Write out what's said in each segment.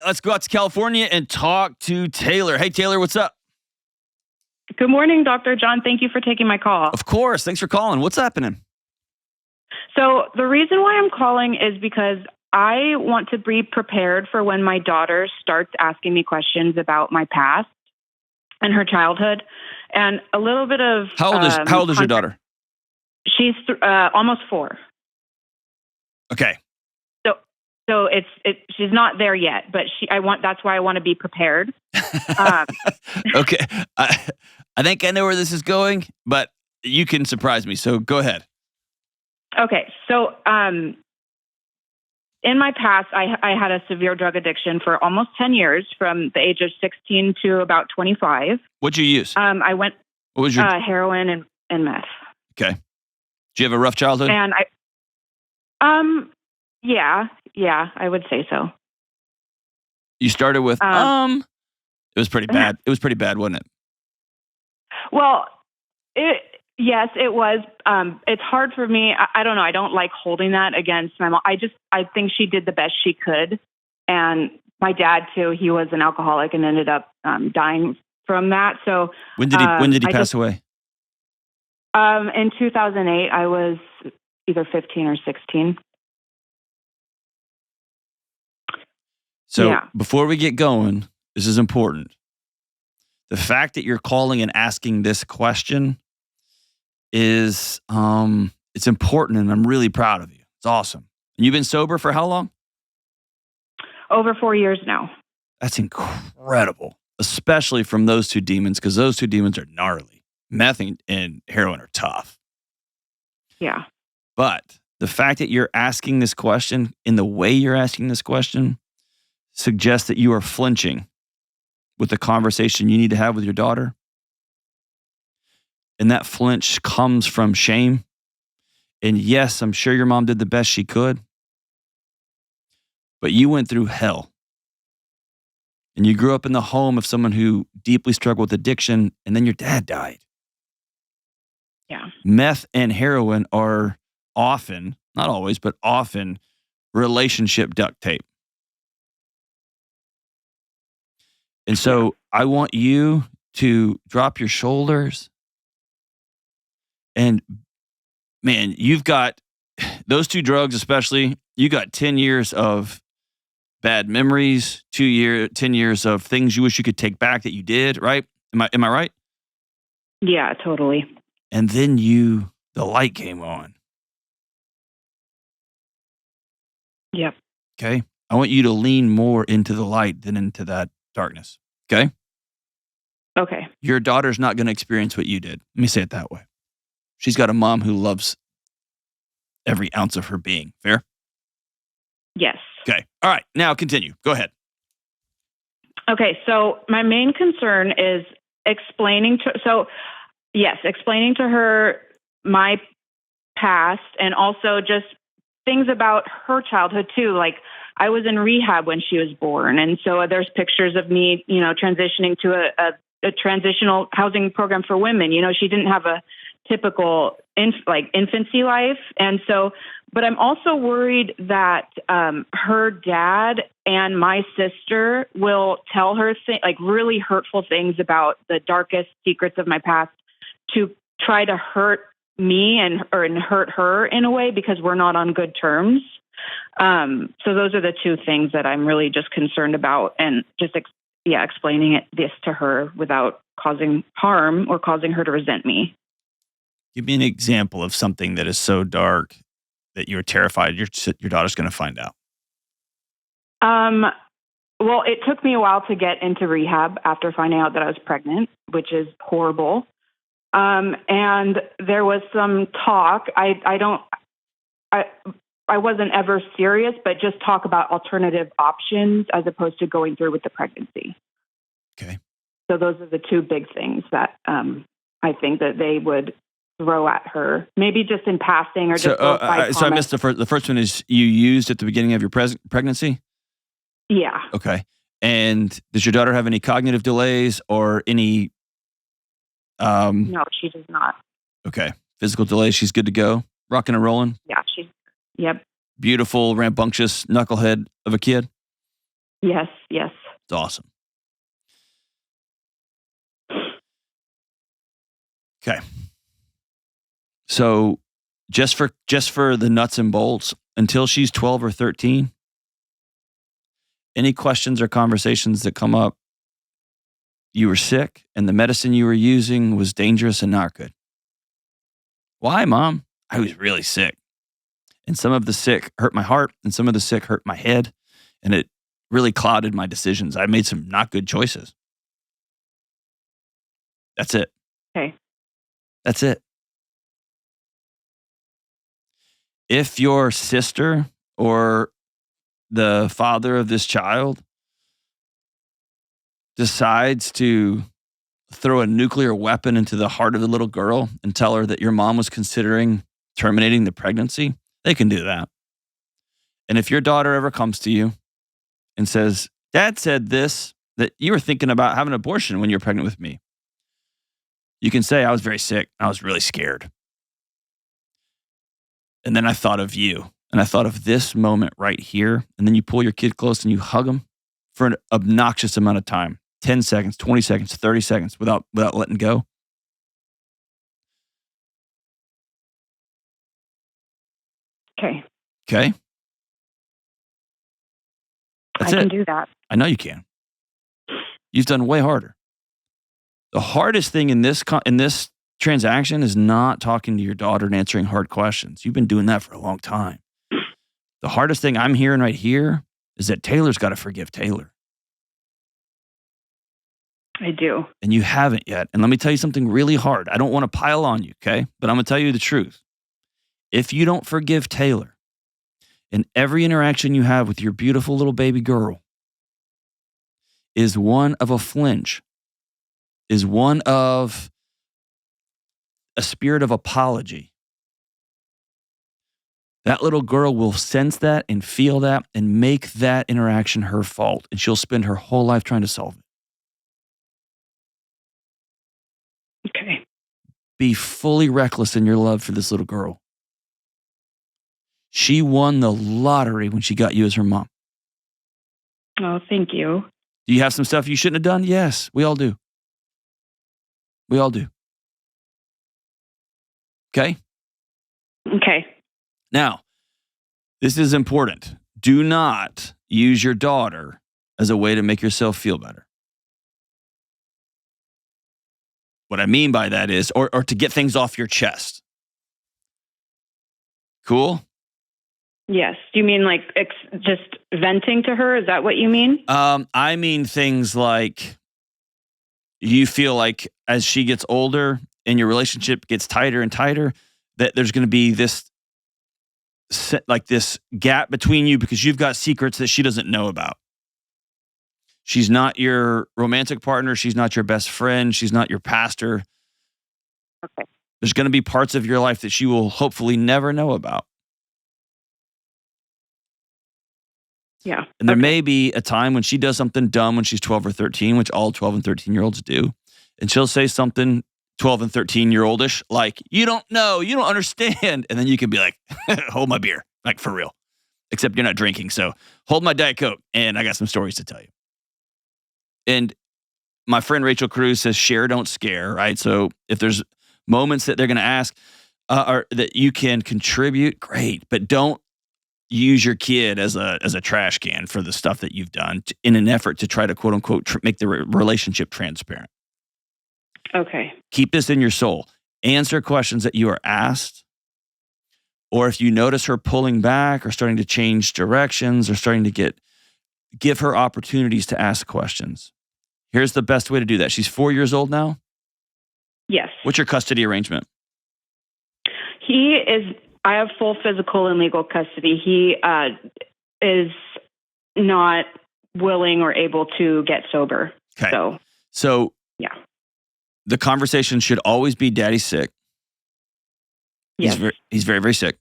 Let's go out to California and talk to Taylor. Hey, Taylor, what's up? Good morning, Dr. John. Thank you for taking my call. Of course. Thanks for calling. What's happening? So the reason why I'm calling is because I want to be prepared for when my daughter starts asking me questions about my past and her childhood, and a little bit of How old is your daughter? She's almost 4. Okay. So she's not there yet, but that's why I want to be prepared. Okay. I think I know where this is going, but you can surprise me. So go ahead. Okay. So in my past, I had a severe drug addiction for almost 10 years, from the age of 16 to about 25. What'd you use? I went What was your heroin and meth. Okay. Did you have a rough childhood? And yeah, I would say so. You started with It was pretty bad. It was pretty bad, wasn't it? Well, yes, it was. It's hard for me. I don't know. I don't like holding that against my mom. I think she did the best she could. And my dad too, he was an alcoholic and ended up dying from that. So When did he pass away? In 2008, I was either 15 or 16. So Before we get going, this is important. The fact that you're calling and asking this question is it's important, and I'm really proud of you. It's awesome. And you've been sober for how long? Over 4 years now. That's incredible, especially from those two demons, because those two demons are gnarly. Meth and heroin are tough. Yeah. But the fact that you're asking this question in the way you're asking this question suggests that you are flinching with the conversation you need to have with your daughter. And that flinch comes from shame. And yes, I'm sure your mom did the best she could. But you went through hell. And you grew up in the home of someone who deeply struggled with addiction, and then your dad died. Yeah. Meth and heroin are often, not always, but often, relationship duct tape. And so I want you to drop your shoulders. And man, you've got those two drugs, especially, you got 10 years of bad memories, 10 years of things you wish you could take back that you did, right? Am I right? Yeah, totally. And then the light came on. Yep. Okay. I want you to lean more into the light than into that darkness. Okay. Okay. Your daughter's not going to experience what you did. Let me say it that way. She's got a mom who loves every ounce of her being. Fair? Yes. Okay. All right. Now continue. Go ahead. Okay. So my main concern is explaining to her my past, and also just things about her childhood too. Like, I was in rehab when she was born. And so there's pictures of me, transitioning to a transitional housing program for women. She didn't have a typical infancy life. And so, but I'm also worried that her dad and my sister will tell her really hurtful things about the darkest secrets of my past to try to hurt me and hurt her in a way, because we're not on good terms. So those are the two things that I'm really just concerned about, and just explaining this to her without causing harm or causing her to resent me. Give me an example of something that is so dark that you're terrified your daughter's going to find out. Well, it took me a while to get into rehab after finding out that I was pregnant, which is horrible. And there was some talk. I wasn't ever serious, but just talk about alternative options as opposed to going through with the pregnancy. Okay. So those are the two big things that I think that they would throw at her, maybe just in passing or just. So I missed the first one. Is you used at the beginning of your pregnancy? Yeah. Okay. And does your daughter have any cognitive delays or any? No, she does not. Okay. Physical delays. She's good to go. Rocking and rolling. Yeah. Yep. Beautiful, rambunctious knucklehead of a kid. Yes, yes. It's awesome. Okay. So just for the nuts and bolts, until she's 12 or 13, any questions or conversations that come up, you were sick and the medicine you were using was dangerous and not good. Why, Mom? I was really sick. And some of the sick hurt my heart and some of the sick hurt my head. And it really clouded my decisions. I made some not good choices. That's it. Okay. That's it. If your sister or the father of this child decides to throw a nuclear weapon into the heart of the little girl and tell her that your mom was considering terminating the pregnancy, they can do that. And if your daughter ever comes to you and says, Dad said this, that you were thinking about having an abortion when you were pregnant with me, you can say, I was very sick. I was really scared. And then I thought of you. And I thought of this moment right here. And then you pull your kid close and you hug them for an obnoxious amount of time. 10 seconds, 20 seconds, 30 seconds without letting go. Okay. Okay? That's I can do that. I know you can. You've done way harder. The hardest thing in this transaction is not talking to your daughter and answering hard questions. You've been doing that for a long time. The hardest thing I'm hearing right here is that Taylor's got to forgive Taylor. I do. And you haven't yet. And let me tell you something really hard. I don't want to pile on you, okay? But I'm going to tell you the truth. If you don't forgive Taylor in every interaction you have with your beautiful little baby girl is one of a flinch, is one of a spirit of apology. That little girl will sense that and feel that and make that interaction her fault. And she'll spend her whole life trying to solve it. Okay. Be fully reckless in your love for this little girl. She won the lottery when she got you as her mom. Oh, thank you. Do you have some stuff you shouldn't have done? Yes, we all do. We all do. Okay? Okay. Now, this is important. Do not use your daughter as a way to make yourself feel better. What I mean by that is, or to get things off your chest. Cool? Yes. Do you mean like just venting to her? Is that what you mean? I mean things like you feel like as she gets older and your relationship gets tighter and tighter, that there's going to be this gap between you because you've got secrets that she doesn't know about. She's not your romantic partner. She's not your best friend. She's not your pastor. Okay. There's going to be parts of your life that she will hopefully never know about. Yeah. And there may be a time when she does something dumb when she's 12 or 13, which all 12 and 13-year-olds do. And she'll say something 12 and 13-year-oldish, like, you don't know, you don't understand. And then you can be like, hold my beer, like for real. Except you're not drinking, so hold my Diet Coke, and I got some stories to tell you. And my friend Rachel Cruz says, share, don't scare, right? So if there's moments that they're going to ask or that you can contribute, great. But don't use your kid as a trash can for the stuff that you've done in an effort to try to, quote unquote, make the relationship transparent. Okay. Keep this in your soul. Answer questions that you are asked. Or if you notice her pulling back or starting to change directions or starting to give her opportunities to ask questions. Here's the best way to do that. She's 4 years old now? Yes. What's your custody arrangement? I have full physical and legal custody. He is not willing or able to get sober. Okay. So yeah. The conversation should always be daddy's sick. Yes. He's very, very sick.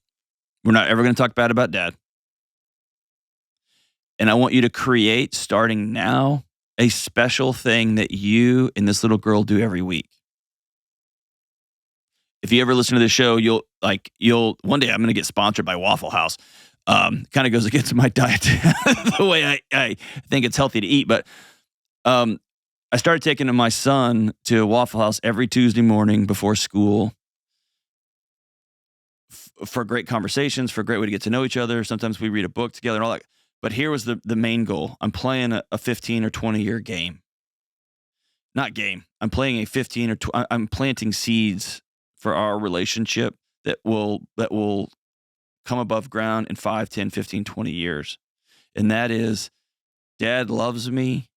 We're not ever going to talk bad about dad. And I want you to create, starting now, a special thing that you and this little girl do every week. If you ever listen to this show, you'll one day I'm going to get sponsored by Waffle House. Kind of goes against my diet, the way I think it's healthy to eat. But I started taking my son to Waffle House every Tuesday morning before school for great conversations, for a great way to get to know each other. Sometimes we read a book together and all that. But here was the main goal. I'm playing a 15 or 20-year game. Not game. I'm playing a 15 or I'm planting seeds for our relationship that will come above ground in 5, 10, 15, 20 years. And that is, Dad loves me,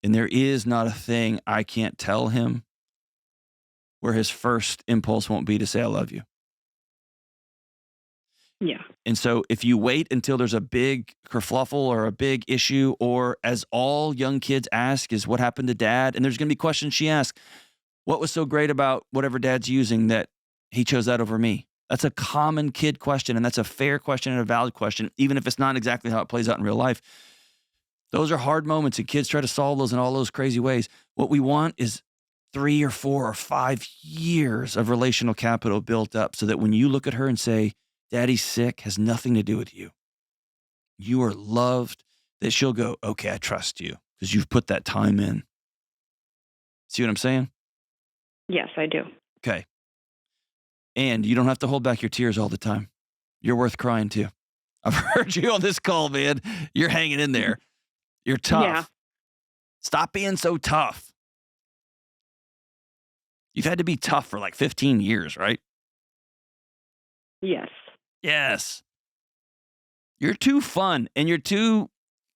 and there is not a thing I can't tell him where his first impulse won't be to say, I love you. Yeah. And so if you wait until there's a big kerfluffle or a big issue, or as all young kids ask is what happened to Dad, and there's going to be questions she asks, what was so great about whatever Dad's using that he chose that over me? That's a common kid question, and that's a fair question and a valid question, even if it's not exactly how it plays out in real life. Those are hard moments, and kids try to solve those in all those crazy ways. What we want is 3 or 4 or 5 years of relational capital built up so that when you look at her and say, Daddy's sick, has nothing to do with you. You are loved, that she'll go, okay, I trust you because you've put that time in. See what I'm saying? Yes, I do. Okay. And you don't have to hold back your tears all the time. You're worth crying too. I've heard you on this call, man. You're hanging in there. You're tough. Yeah. Stop being so tough. You've had to be tough for like 15 years, right? Yes. Yes. You're too fun, and you're too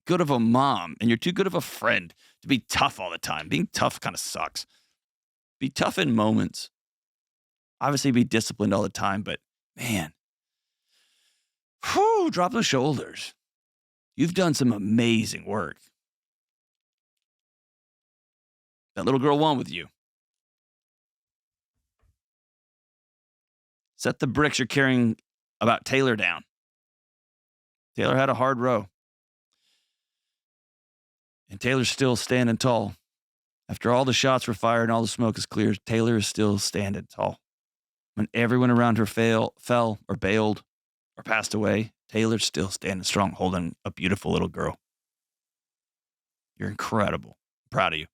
good of a mom, and you're too good of a friend to be tough all the time. Being tough kind of sucks. Be tough in moments. Obviously, be disciplined all the time, but man, drop those shoulders. You've done some amazing work. That little girl won with you. Set the bricks you're carrying about Taylor down. Taylor had a hard row. And Taylor's still standing tall. After all the shots were fired and all the smoke is cleared, Taylor is still standing tall. When everyone around her fell or bailed or passed away, Taylor's still standing strong, holding a beautiful little girl. You're incredible. I'm proud of you.